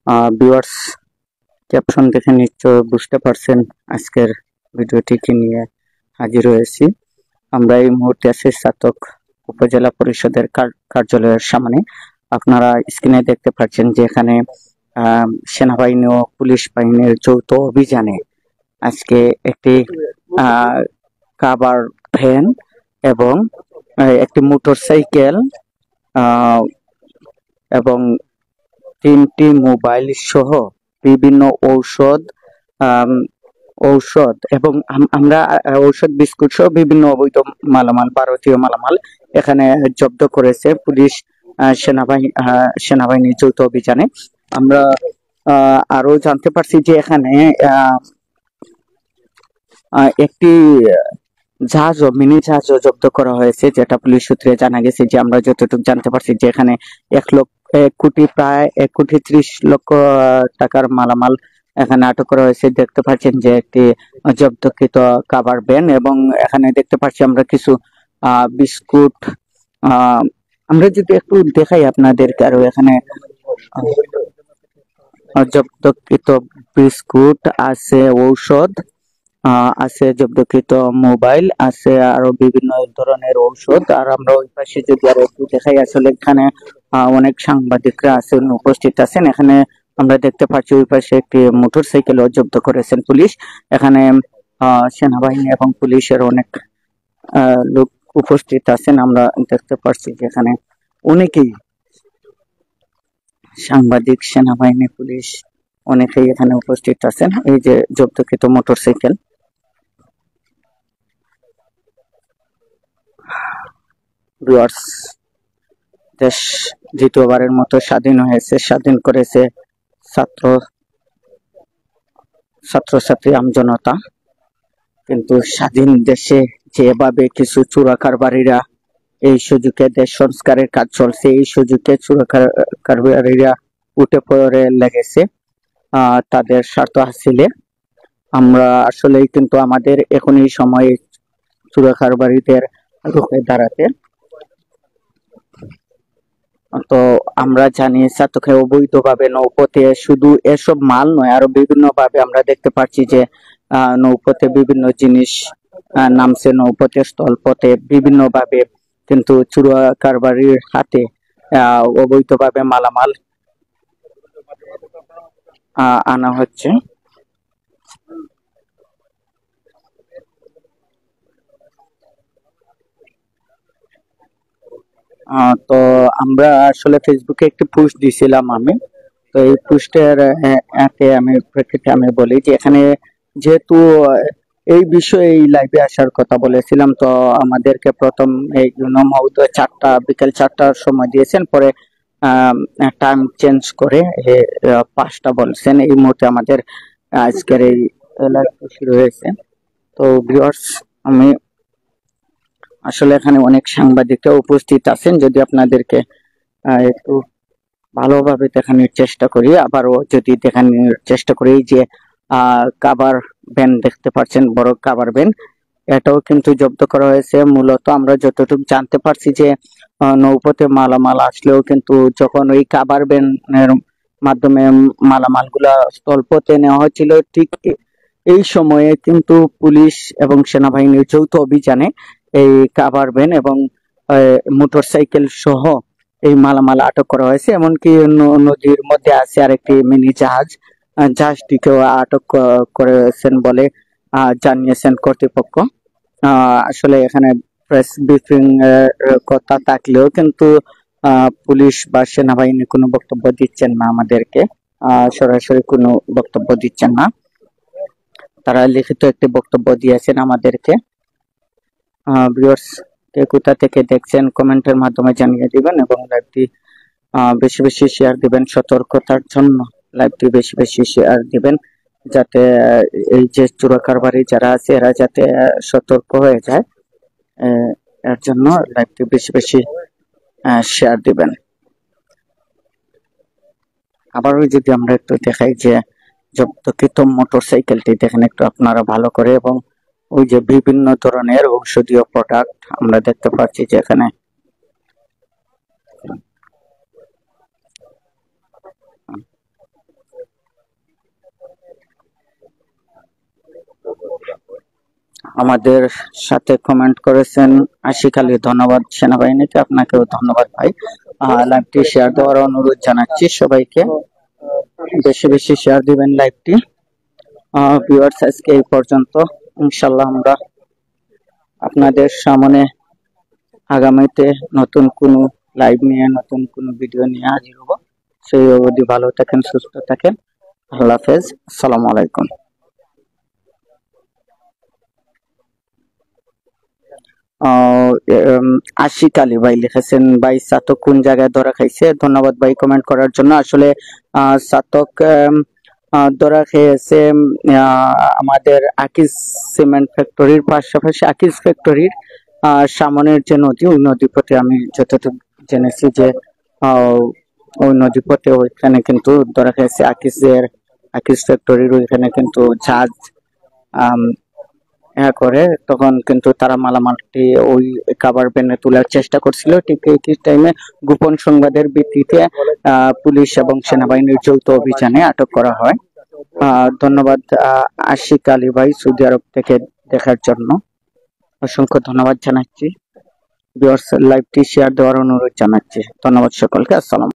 Viewers, caption দেখে নিশ্চয় বুঝতে পারছেন আজকের ভিডিওটি কি নিয়ে হাজির হয়েছি। আমরা এই মুহূর্তে আছি ছাতক উপজেলা পরিষদের কার্যালয়ের সামনে। আপনারা স্ক্রিনে দেখতে পাচ্ছেন যে এখানে সেনাবাহিনী ও পুলিশ বাহিনীর যৌথ অভিযানে আজকে একটি কাভার ভ্যান এবং একটি মোটরসাইকেল এবং 3টি মোবাইল সহ বিভিন্ন ঔষধ এবং আমরা ঔষধ বিস্কুট সহ বিভিন্ন অবৈধ মালামাল, ভারতীয় মালামাল এখানে জব্দ করেছে পুলিশ সেনাবাহিনীর যৌথ অভিযানে। আমরা আরো জানতে পারছি যে এখানে একটি মিনি জাহাজও জব্দ করা হয়েছে, যেটা পুলিশ সূত্রে জানা গেছে। যে আমরা যতটুকু জানতে পারছি যে এখানে 1,30,00,000 টাকার মালামাল এখানে আটক করা হয়েছে। দেখতে পাচ্ছেন যে একটি জব্দকৃত কাভার ভ্যান এবং এখানে দেখতে পাচ্ছি আমরা কিছু বিস্কুট। আমরা যদি একটু দেখাই আপনাদেরকে, আরো এখানে জব্দকৃত বিস্কুট আছে, ঔষধ আছে, জব্দকৃত মোবাইল আছে, আরো বিভিন্ন ধরনের ঔষধ। আর আমরা ওই পাশে যদি আরো একটু দেখাই, আসলে এখানে অনেক সাংবাদিকরা আছেন, উপস্থিত আছেন। এখানে আমরা দেখতে পাচ্ছি ওই পাশে একটি মোটরসাইকেলও জব্দ করেছেন পুলিশ। এখানে সেনাবাহিনী এবং পুলিশের অনেক লোক উপস্থিত আছেন। আমরা দেখতে পাচ্ছি যে এখানে অনেকেই সাংবাদিক, সেনাবাহিনী, পুলিশ অনেকেই এখানে উপস্থিত আছেন। এই যে জব্দকৃত মোটরসাইকেল। ভিউয়ার্স, দেশ দ্বিতীয়বারের মতো স্বাধীন হয়েছে, স্বাধীন করেছে ছাত্রছাত্রী আমজনতা। কিন্তু স্বাধীন দেশে যেভাবে কিছু চোরা কারবারিরা এই সুযোগে দেশ সংস্কারের কাজ চলছে, এই সুযোগে চোরা কারবারিরা উঠে পড়ে লেগেছে তাদের স্বার্থ হাসিলে। আমরা আসলেই কিন্তু আমাদের এখন এই সময়ে চোরা কারবারিদের রুখে দাঁড়াতে। তো আমরা জানি ছাতকে অবৈধভাবে নৌপথে শুধু এসব মাল নয়, আরো বিভিন্ন ভাবে আমরা দেখতে পাচ্ছি যে নৌপথে বিভিন্ন জিনিস নামছে, নৌপথে স্থলপথে বিভিন্ন ভাবে কিন্তু চোরা কারবারির হাতে অবৈধভাবে মালামাল আনা হচ্ছে। তো আমরা আসলে ফেসবুকে একটি পোস্ট দিয়েছিলাম আমি। তো এই পোস্টের প্রেক্ষিতে আমি বলি যে এখানে যেহেতু এই বিষয়ে এই লাইভে আসার কথা বলেছিলাম, তো আমাদেরকে প্রথম এই মহোদয় বিকেল 4টার সময় দিয়েছেন, পরে টাইম চেঞ্জ করে 5টা বলছেন। এই মুহূর্তে আমাদের আজকের এই লাইভ শুরু হয়েছে। তো ভিউয়ার্স, আমি আসলে এখানে অনেক সাংবাদিকরা উপস্থিত আছেন। যদি আপনাদেরকে একটু ভালোভাবে দেখানোর চেষ্টা করি, আবারও যদি দেখানোর চেষ্টা করি, যে কাভার ভ্যান দেখতে পাচ্ছেন, বড় কাভার ভ্যান, এটাও কিন্তু জব্দ করা হয়েছে। মূলত আমরা যতটুকু জানতে পারছি যে নৌপথে মালামাল আসলেও কিন্তু যখন ওই কাভার ভ্যানের মাধ্যমে মালামালগুলা স্থলপথে নেওয়া হচ্ছিল, ঠিক এই সময়ে কিন্তু পুলিশ এবং সেনাবাহিনীর যৌথ অভিযানে এই কাভার ভ্যান এবং মোটরসাইকেল সহ এই মালামাল আটক করা হয়েছে। এমনকি নদীর মধ্যে আছে আরেকটি মিনি জাহাজটিকেও আটক করেছেন বলে জানিয়েছেন কর্তৃপক্ষ। আসলে এখানে প্রেস ব্রিফিং কথা থাকলেও কিন্তু পুলিশ বা সেনাবাহিনী কোনো বক্তব্য দিচ্ছেন না আমাদেরকে, সরাসরি কোনো বক্তব্য দিচ্ছেন না। তারা লিখিত একটি বক্তব্য দিয়েছেন আমাদেরকে। ভিউয়ার্স, কে কোথা থেকে দেখছেন কমেন্টের মাধ্যমে জানিয়ে দিবেন এবং লাইভটি বেশি বেশি শেয়ার দিবেন। সতর্কতার জন্য লাইভটি বেশি বেশি শেয়ার দিবেন, যাতে এই যে চোরা কারবারি যারা আছে এরা যাতে সতর্ক হয়ে যায়, এর জন্য লাইভটি বেশি বেশি শেয়ার দিবেন। আবারও যদি আমরা একটু দেখাই যে জব্দকৃত মোটরসাইকেলটি দেখেন একটু আপনারা ভালো করে, এবং ওই যে বিভিন্ন ধরনের ঔষধীয় প্রোডাক্ট আমরা দেখতে পাচ্ছি যে এখানে। আমাদের সাথে কমেন্ট করেছেন আশিক আলী, ধন্যবাদ সেনাবাহিনীকে, আপনাকেও ধন্যবাদ ভাই। লাইভটি শেয়ার দেওয়ার অনুরোধ জানাচ্ছি সবাইকে, বেশি বেশি শেয়ার দিবেন লাইভটি। ভিউয়ার্স, আজকে এই পর্যন্ত। ইনশাল্লাহ আমরা আপনাদের সামনে আগামীতে নতুন কোনো লাইভ নিয়ে, নতুন কোনো ভিডিও নিয়ে হাজির হব। সেই অবধি ভালো থাকেন, সুস্থ থাকেন। আল্লাহ হাফেজ, আসসালামু আলাইকুম। আশিক আলী ভাই লিখেছেন, ভাই চাতক কোন জায়গায় ধরা খাইছে? ধন্যবাদ ভাই কমেন্ট করার জন্য। আসলে চাতক ধরা খেয়েছে আমাদের আকিজ সিমেন্ট ফ্যাক্টরির পাশাপাশি আকিজ ফ্যাক্টরির সামনের যে নদী, ওই নদী পথে আমি যতটুকু জেনেছি যে ওই নদী পথে ওইখানে কিন্তু ধরা খেয়েছে আকিজ ফ্যাক্টরির ওইখানে কিন্তু জাহাজ করে, তখন কিন্তু তারা মালামালটি ওই কাভার ভ্যানে তোলার চেষ্টা করছিল। ঠিক এই টাইমে গোপন সংবাদের ভিত্তিতে পুলিশ এবং সেনাবাহিনীর যৌথ অভিযানে আটক করা হয়। ধন্যবাদ আশিক আলী ভাই সৌদি আরব থেকে দেখার জন্য, অসংখ্য ধন্যবাদ জানাচ্ছি। ভিউয়ার্স, লাইভটি শেয়ার দেওয়ার অনুরোধ জানাচ্ছি। ধন্যবাদ সকলকে। আসসালাম।